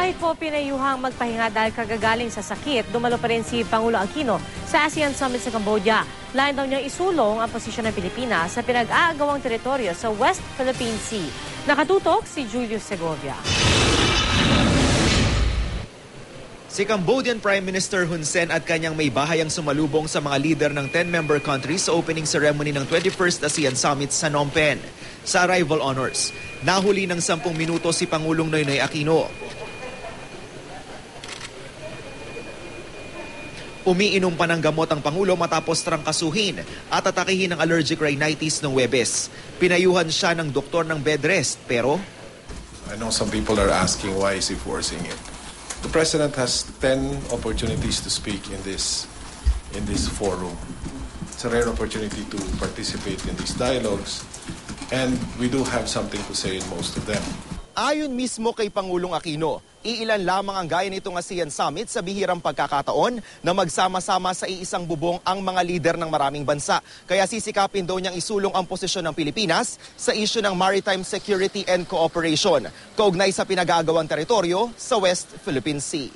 Kahit po pinayuhang magpahinga dahil kagagaling sa sakit, dumalo pa rin si Pangulo Aquino sa ASEAN Summit sa Cambodia. Lain daw niyang isulong ang posisyon ng Pilipinas sa pinag-aagawang teritoryo sa West Philippine Sea. Nakatutok si Julius Segovia. Si Cambodian Prime Minister Hun Sen at kanyang may bahay ang sumalubong sa mga leader ng 10-member countries sa opening ceremony ng 21st ASEAN Summit sa Phnom Penh. Sa arrival honors, nahuli ng 10 minuto si Pangulong Noynoy Aquino. Umiinom pa ng gamot ang Pangulo matapos trangkasuhin at atakihin ng allergic rhinitis noong Huwebes. Pinayuhan siya ng doktor ng bed rest pero I know some people are asking why is he forcing it. The President has 10 opportunities to speak in this forum. It's a rare opportunity to participate in these dialogues and we do have something to say in most of them. ayon mismo kay Pangulong Aquino, iilan lamang ang gaya nitong ASEAN Summit sa bihirang pagkakataon na magsama-sama sa iisang bubong ang mga lider ng maraming bansa. Kaya sisikapin daw niyang isulong ang posisyon ng Pilipinas sa isyu ng maritime security and cooperation, kaugnay sa pinag-aagawang teritoryo sa West Philippine Sea.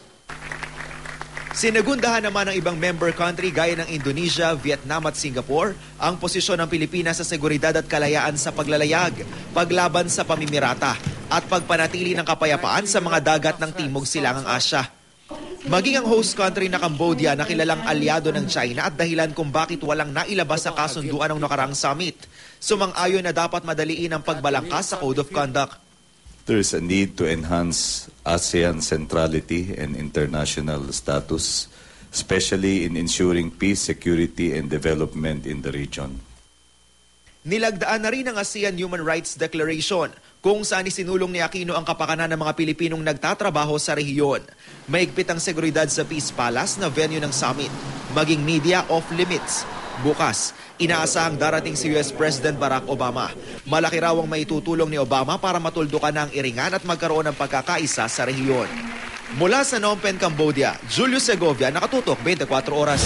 Sinagundahan naman ng ibang member country gaya ng Indonesia, Vietnam at Singapore ang posisyon ng Pilipinas sa seguridad at kalayaan sa paglalayag, paglaban sa pamimirata at pagpanatili ng kapayapaan sa mga dagat ng Timog Silangang Asya. Maging ang host country na Cambodia na kilalang alyado ng China at dahilan kung bakit walang nailabas sa kasunduan ng nakaraang summit. Sumang-ayon na dapat madaliin ang pagbalangkas sa Code of Conduct. There is a need to enhance ASEAN centrality and international status, especially in ensuring peace, security, and development in the region. Nilagdaan na rin ang ASEAN Human Rights Declaration kung saan isinulong ni Aquino ang kapakanan ng mga Pilipinong nagtatrabaho sa rehiyon. Maigpit ang seguridad sa Peace Palace na venue ng summit, maging media off limits. Bukas, inaasahang darating si US President Barack Obama. Malaki raw ang maitutulong ni Obama para matuldukan ang iringan at magkaroon ng pagkakaisa sa rehiyon. Mula sa Phnom Penh, Cambodia, Julius Segovia, Nakatutok, 24 Oras.